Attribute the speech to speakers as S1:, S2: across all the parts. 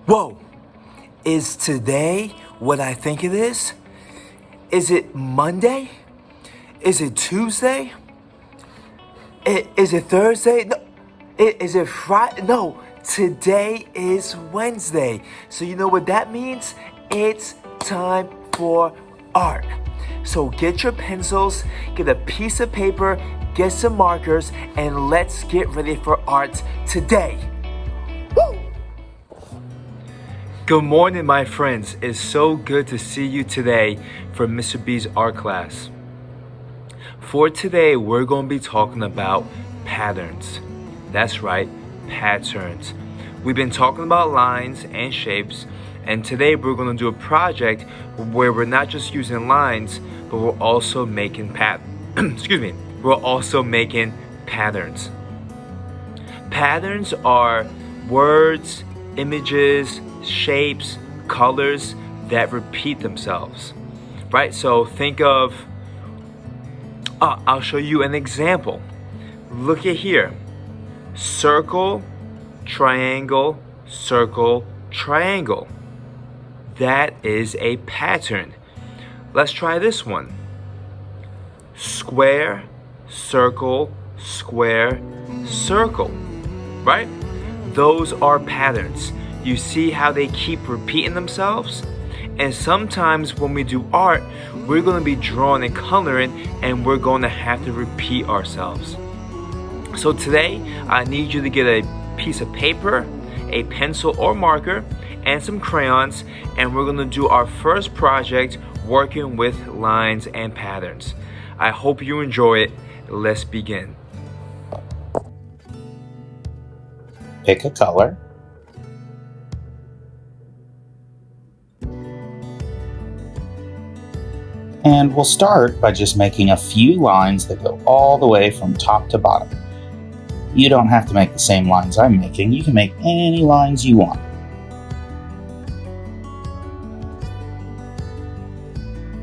S1: Whoa! Is today what I think it is? Is it Monday? Is it Tuesday? Is it Thursday? No. Is it Friday? No, today is Wednesday. So you know what that means? It's time for art. So get your pencils, get a piece of paper, get some markers, and let's get ready for art today. Woo! Good morning, my friends. It's so good to see you today for Mr. B's art class. For today, we're going to be talking about patterns. That's right, patterns. We've been talking about lines and shapes, and today we're going to do a project where we're not just using lines, but we're also making we're also making patterns. Patterns are words, images, shapes, colors that repeat themselves, right? So think of, I'll show you an example. Look at here. Circle, triangle, circle, triangle. That is a pattern. Let's try this one. Square, circle, square, circle, right? Those are patterns. You see how they keep repeating themselves? And sometimes when we do art, we're going to be drawing and coloring, and we're going to have to repeat ourselves. So today, I need you to get a piece of paper, a pencil or marker, and some crayons, and we're going to do our first project working with lines and patterns. I hope you enjoy it. Let's begin.
S2: Pick a color. And we'll start by just making a few lines that go all the way from top to bottom. You don't have to make the same lines I'm making. You can make any lines you want.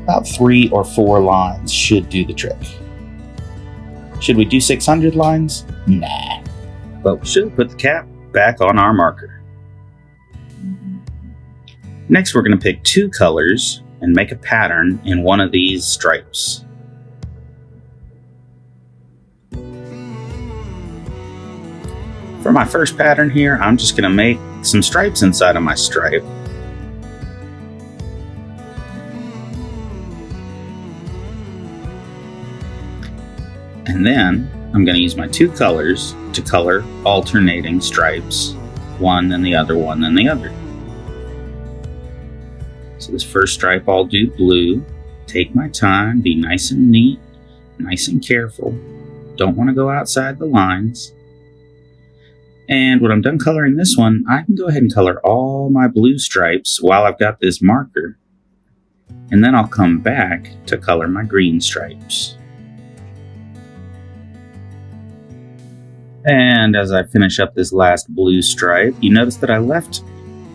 S2: About 3 or 4 lines should do the trick. Should we do 600 lines? Nah. But we should put the cap back on our marker. Next, we're going to pick 2 colors and make a pattern in one of these stripes. For my first pattern here, I'm just going to make some stripes inside of my stripe. And then I'm going to use my 2 colors to color alternating stripes, one then the other, one then the other. So this first stripe I'll do blue. Take my time, be nice and neat, nice and careful. Don't want to go outside the lines. And when I'm done coloring this one, I can go ahead and color all my blue stripes while I've got this marker. And then I'll come back to color my green stripes. And as I finish up this last blue stripe, you notice that I left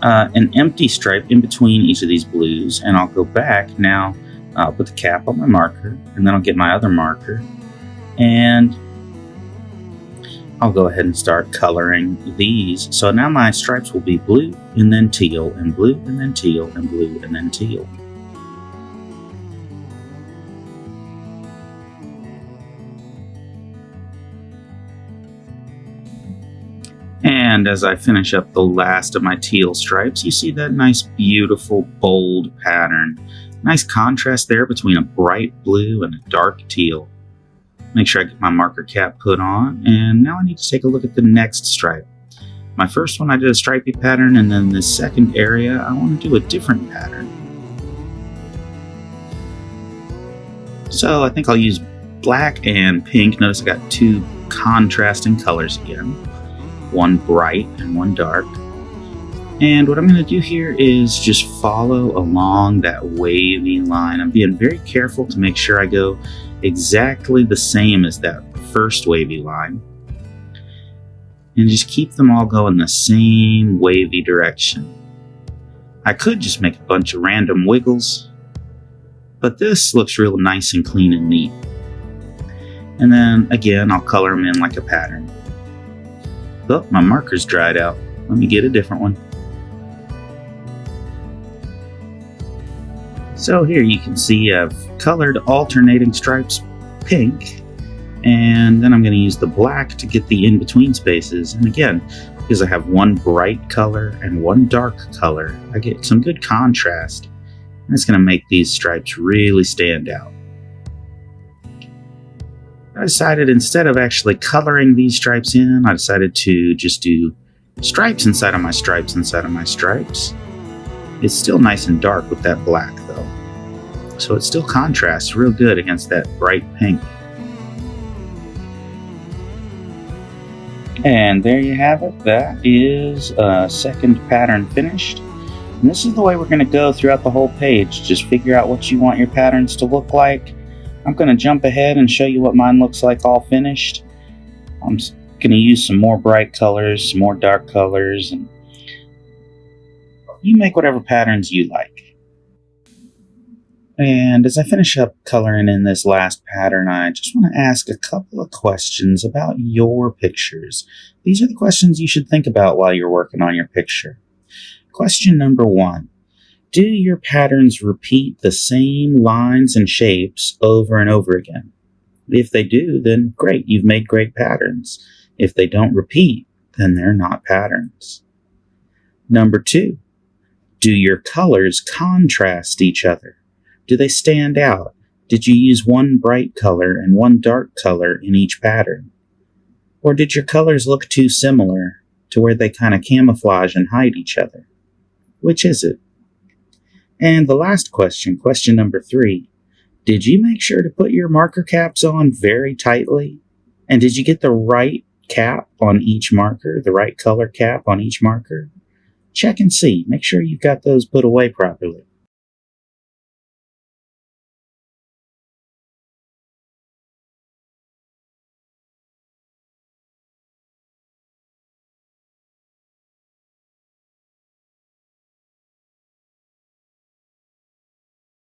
S2: an empty stripe in between each of these blues, and I'll go back now. I'll put the cap on my marker, and then I'll get my other marker, and I'll go ahead and start coloring these. So now my stripes will be blue, and then teal, and blue, and then teal, and blue, and then teal. And as I finish up the last of my teal stripes, you see that nice, beautiful, bold pattern. Nice contrast there between a bright blue and a dark teal. Make sure I get my marker cap put on, and now I need to take a look at the next stripe. My first one I did a stripy pattern, and then this second area I want to do a different pattern. So I think I'll use black and pink. Notice I got 2 contrasting colors again. One bright and one dark. And what I'm going to do here is just follow along that wavy line. I'm being very careful to make sure I go exactly the same as that first wavy line. And just keep them all going the same wavy direction. I could just make a bunch of random wiggles, but this looks real nice and clean and neat. And then again, I'll color them in like a pattern. Oh, my marker's dried out. Let me get a different one. So here you can see I've colored alternating stripes pink, and then I'm going to use the black to get the in-between spaces. And again, because I have one bright color and one dark color, I get some good contrast, and it's going to make these stripes really stand out. I decided instead of actually coloring these stripes in, I decided to just do stripes inside of my stripes inside of my stripes. It's still nice and dark with that black though, so it still contrasts real good against that bright pink. And there you have it. That is a second pattern finished. And this is the way we're going to go throughout the whole page. Just figure out what you want your patterns to look like. I'm going to jump ahead and show you what mine looks like all finished. I'm going to use some more bright colors, some more dark colors, and you make whatever patterns you like. And as I finish up coloring in this last pattern, I just want to ask a couple of questions about your pictures. These are the questions you should think about while you're working on your picture. Question number 1. Do your patterns repeat the same lines and shapes over and over again? If they do, then great, you've made great patterns. If they don't repeat, then they're not patterns. Number 2. Do your colors contrast each other? Do they stand out? Did you use one bright color and one dark color in each pattern? Or did your colors look too similar to where they kind of camouflage and hide each other? Which is it? And the last question, question number 3, did you make sure to put your marker caps on very tightly? And did you get the right cap on each marker, the right color cap on each marker? Check and see. Make sure you've got those put away properly.